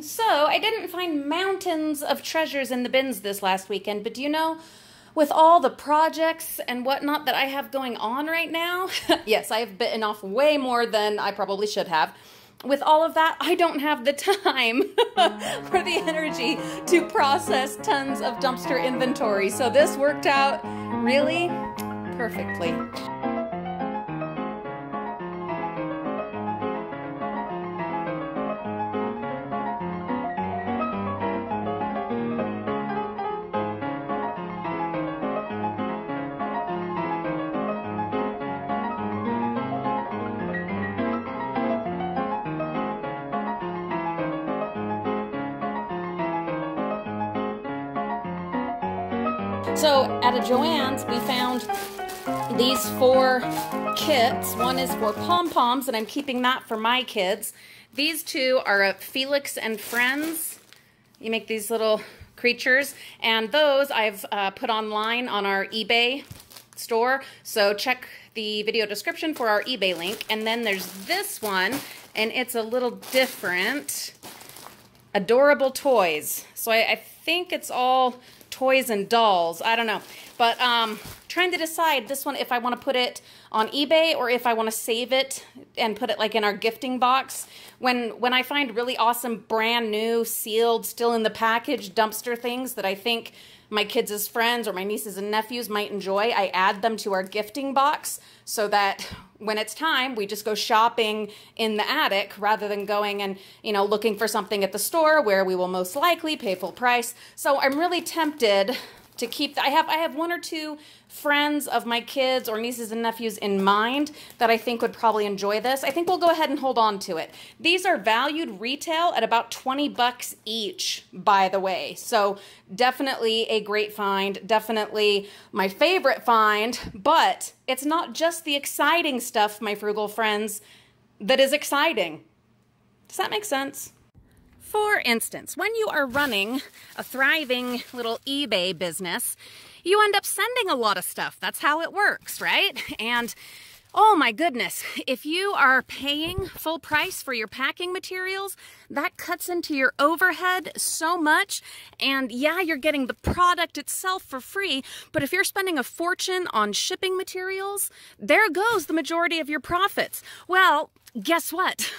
So, I didn't find mountains of treasures in the bins this last weekend, but do you know, with all the projects and whatnot that I have going on right now, yes, I have bitten off way more than I probably should have. With all of that, I don't have the time or the energy to process tons of dumpster inventory. So this worked out really perfectly. So at a Joann's, we found these 4 kits. One is for pom-poms, and I'm keeping that for my kids. These 2 are a Felix and Friends. You make these little creatures, and those I've put online on our eBay store. So check the video description for our eBay link. And then there's this one, and it's a little different. Adorable toys. So I think it's all toys and dolls. I don't know. But trying to decide this one if I want to put it on eBay or if I want to save it and put it like in our gifting box. When I find really awesome brand new sealed still in the package dumpster things that I think my kids' friends or my nieces and nephews might enjoy, I add them to our gifting box so that when it's time, we just go shopping in the attic rather than going and, you know, looking for something at the store where we will most likely pay full price. So I'm really tempted to keep, I have 1 or 2 friends of my kids or nieces and nephews in mind that I think would probably enjoy this. I think we'll go ahead and hold on to it. These are valued retail at about 20 bucks each, by the way. So definitely a great find, definitely my favorite find, but it's not just the exciting stuff, my frugal friends, that is exciting. Does that make sense? For instance, when you are running a thriving little eBay business, you end up sending a lot of stuff. That's how it works, right? And oh my goodness, if you are paying full price for your packing materials, that cuts into your overhead so much. And yeah, you're getting the product itself for free, but if you're spending a fortune on shipping materials, there goes the majority of your profits. Well, guess what?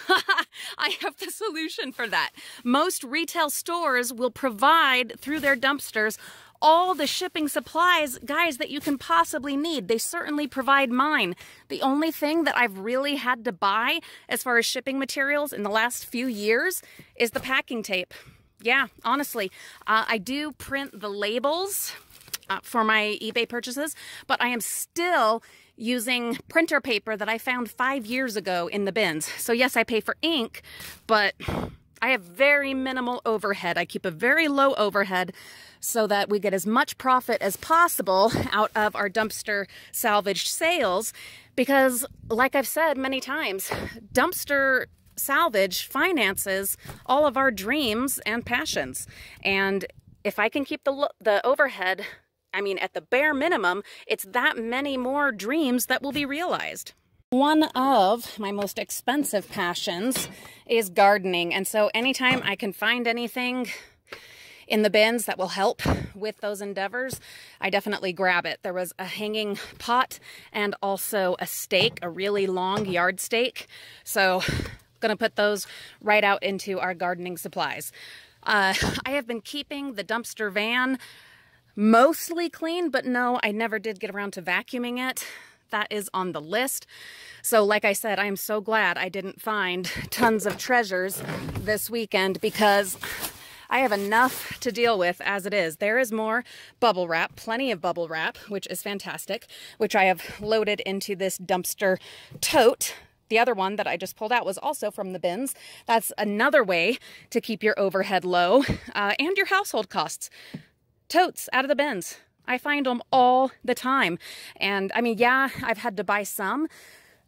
I have the solution for that. Most retail stores will provide through their dumpsters all the shipping supplies, guys, that you can possibly need. They certainly provide mine. The only thing that I've really had to buy as far as shipping materials in the last few years is the packing tape. Yeah, honestly, I do print the labels for my eBay purchases, but I am still using printer paper that I found 5 years ago in the bins. So yes, I pay for ink, but I have very minimal overhead. I keep a very low overhead so that we get as much profit as possible out of our dumpster salvage sales, because like I've said many times, dumpster salvage finances all of our dreams and passions. And if I can keep the overhead, I mean, at the bare minimum, it's that many more dreams that will be realized. One of my most expensive passions is gardening. And so anytime I can find anything in the bins that will help with those endeavors, I definitely grab it. There was a hanging pot and also a stake, a really long yard stake. So I'm gonna put those right out into our gardening supplies. I have been keeping the dumpster van mostly clean, but no, I never did get around to vacuuming it. That is on the list. So like I said, I am so glad I didn't find tons of treasures this weekend, because I have enough to deal with as it is. There is more bubble wrap, plenty of bubble wrap, which is fantastic, which I have loaded into this dumpster tote. The other one that I just pulled out was also from the bins. That's another way to keep your overhead low and your household costs. Totes out of the bins. I find them all the time. And I mean, yeah, I've had to buy some,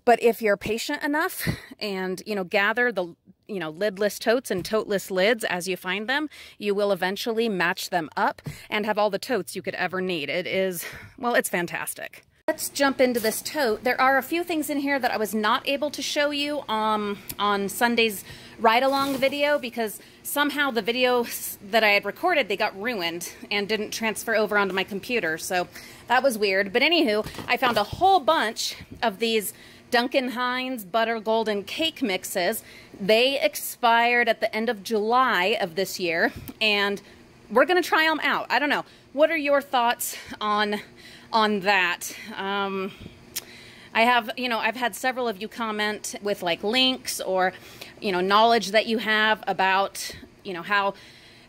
but if you're patient enough and, you know, gather the, you know, lidless totes and toteless lids as you find them, you will eventually match them up and have all the totes you could ever need. It is, well, it's fantastic. Let's jump into this tote. There are a few things in here that I was not able to show you on Sunday's ride-along video because somehow the videos that I had recorded, they got ruined and didn't transfer over onto my computer. So that was weird. But anywho, I found a whole bunch of these Duncan Hines Butter Golden Cake Mixes. They expired at the end of July of this year, and we're going to try them out. I don't know. What are your thoughts on that? I have, I've had several of you comment with like links or, knowledge that you have about,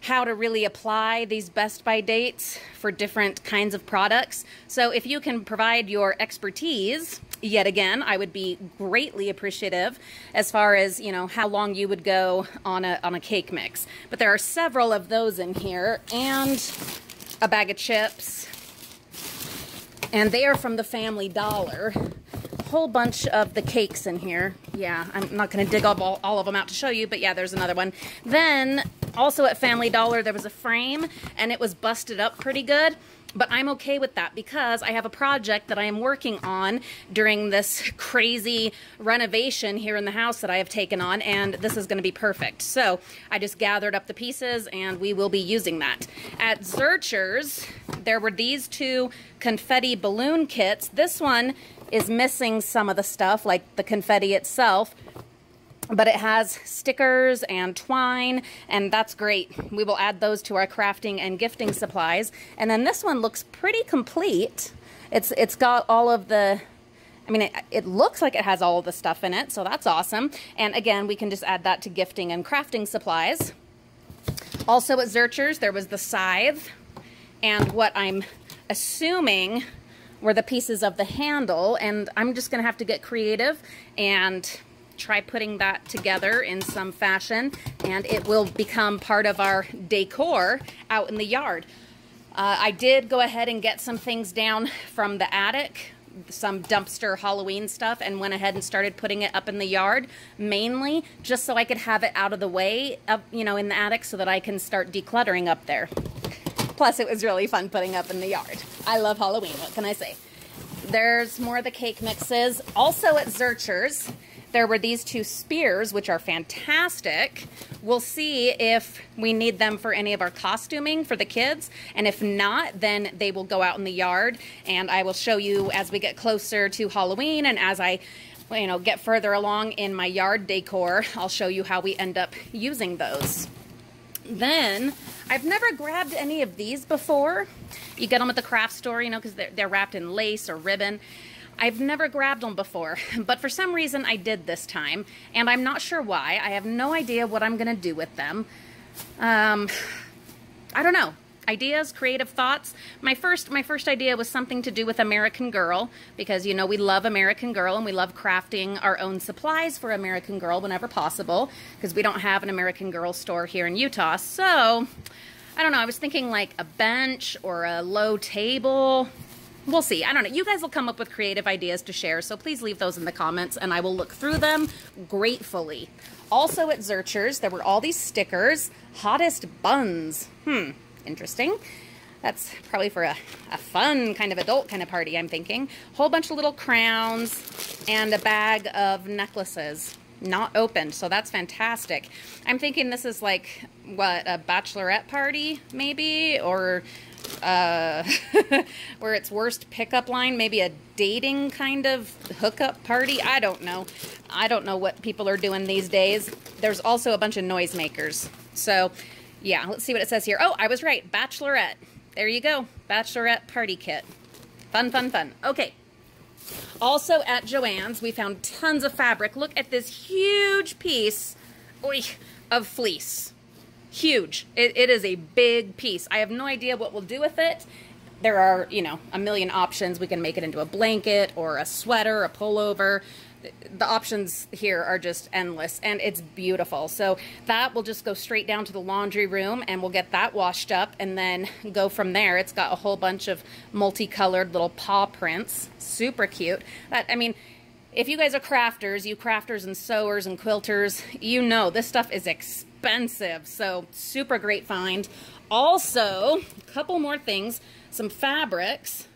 how to really apply these best by dates for different kinds of products. So if you can provide your expertise, yet again, I would be greatly appreciative as far as, how long you would go on a cake mix. But there are several of those in here and a bag of chips. And they are from the Family Dollar. Whole bunch of the cakes in here. Yeah, I'm not going to dig up all of them out to show you, but yeah, there's another one. Then also at Family Dollar there was a frame and it was busted up pretty good, but I'm okay with that because I have a project that I am working on during this crazy renovation here in the house that I have taken on, and this is going to be perfect. So I just gathered up the pieces and we will be using that. At Zurcher's there were these two confetti balloon kits. This one is missing some of the stuff, like the confetti itself, but it has stickers and twine, and that's great. We will add those to our crafting and gifting supplies. And then this one looks pretty complete. It's got all of the, it looks like it has all of the stuff in it, so that's awesome. And again, we can just add that to gifting and crafting supplies. Also at Zurcher's, there was the scythe, and what I'm assuming were the pieces of the handle, and I'm just gonna have to get creative and try putting that together in some fashion, and it will become part of our decor out in the yard. I did go ahead and get some things down from the attic, some dumpster Halloween stuff, and went ahead and started putting it up in the yard, mainly just so I could have it out of the way of, in the attic so that I can start decluttering up there. Plus, it was really fun putting up in the yard. I love Halloween, what can I say? There's more of the cake mixes. Also at Zurcher's, there were these two spears, which are fantastic. We'll see if we need them for any of our costuming for the kids. And if not, then they will go out in the yard. And I will show you as we get closer to Halloween and as I get further along in my yard decor, I'll show you how we end up using those. Then, I've never grabbed any of these before. You get them at the craft store, because they're wrapped in lace or ribbon. I've never grabbed them before, but for some reason I did this time, and I'm not sure why. I have no idea what I'm going to do with them. I don't know. Ideas, creative thoughts. My first idea was something to do with American Girl, because we love American Girl and we love crafting our own supplies for American Girl whenever possible, because we don't have an American Girl store here in Utah. So I don't know, I was thinking like a bench or a low table. We'll see. I don't know. You guys will come up with creative ideas to share, so please leave those in the comments and I will look through them gratefully. Also at Zurcher's, there were all these stickers. Hottest buns. Interesting. That's probably for a fun kind of adult kind of party, I'm thinking. Whole bunch of little crowns and a bag of necklaces. Not opened, so that's fantastic. I'm thinking this is like, what, a bachelorette party, maybe? Or where it's worst pickup line, maybe a dating kind of hookup party. I don't know. I don't know what people are doing these days. There's also a bunch of noisemakers. So yeah, let's see what it says here. Oh, I was right. Bachelorette. There you go. Bachelorette party kit. Fun, fun, fun. Okay. Also at Joann's, we found tons of fabric. Look at this huge piece of fleece. Huge. It is a big piece. I have no idea what we'll do with it. There are, a million options. We can make it into a blanket or a sweater, a pullover. The options here are just endless, and it's beautiful. So that will just go straight down to the laundry room, and we'll get that washed up and then go from there. It's got a whole bunch of multicolored little paw prints. Super cute. If you guys are crafters, you crafters and sewers and quilters, this stuff is expensive. So super great find. Also, a couple more things. Some fabrics.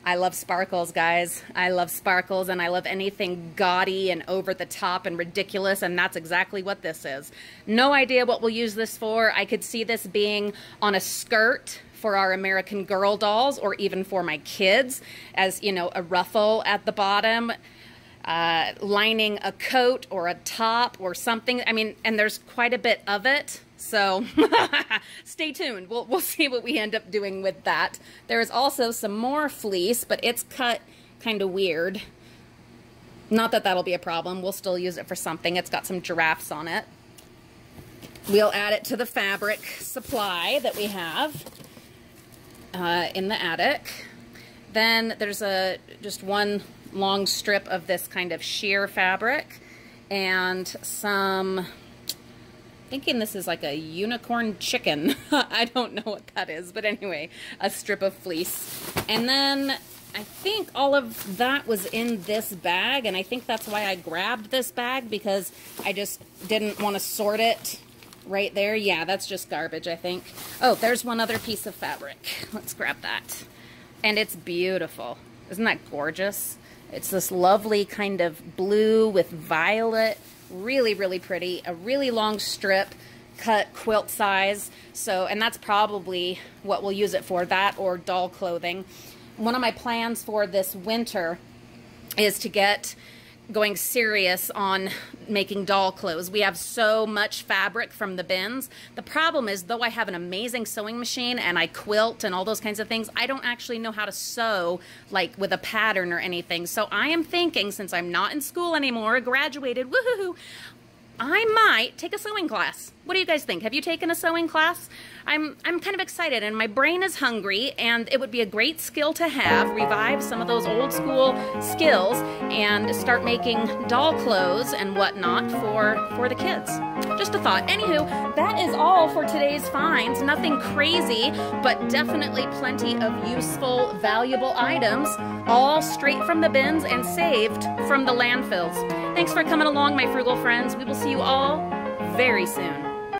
I love sparkles, guys. I love sparkles, and I love anything gaudy and over the top and ridiculous, and that's exactly what this is. No idea what we'll use this for. I could see this being on a skirt for our American Girl dolls, or even for my kids as, you know, a ruffle at the bottom, lining a coat or a top or something. I mean, and there's quite a bit of it. So stay tuned. We'll see what we end up doing with that. There is also some more fleece, but it's cut kind of weird. Not that that'll be a problem. We'll still use it for something. It's got some giraffes on it. We'll add it to the fabric supply that we have in the attic. Then there's just one long strip of this kind of sheer fabric and some, thinking this is like a unicorn chicken. I don't know what that is, but anyway, a strip of fleece. And then I think all of that was in this bag, and I think that's why I grabbed this bag, because I just didn't want to sort it right there. Yeah, that's just garbage, I think. Oh, there's one other piece of fabric. Let's grab that. And it's beautiful. Isn't that gorgeous? It's this lovely kind of blue with violet. Really, really pretty. A really long strip, cut quilt size. So, and that's probably what we'll use it for, that or doll clothing. One of my plans for this winter is to get going serious on making doll clothes. We have so much fabric from the bins. The problem is, though I have an amazing sewing machine and I quilt and all those kinds of things, I don't actually know how to sew like with a pattern or anything. So I am thinking, since I'm not in school anymore, graduated, woohoo, I might take a sewing class. What do you guys think? Have you taken a sewing class? I'm kind of excited, and my brain is hungry, and it would be a great skill to have, revive some of those old school skills and start making doll clothes and whatnot for the kids. Just a thought. Anywho, that is all for today's finds. Nothing crazy, but definitely plenty of useful, valuable items, all straight from the bins and saved from the landfills. Thanks for coming along, my frugal friends. We will see you all very soon.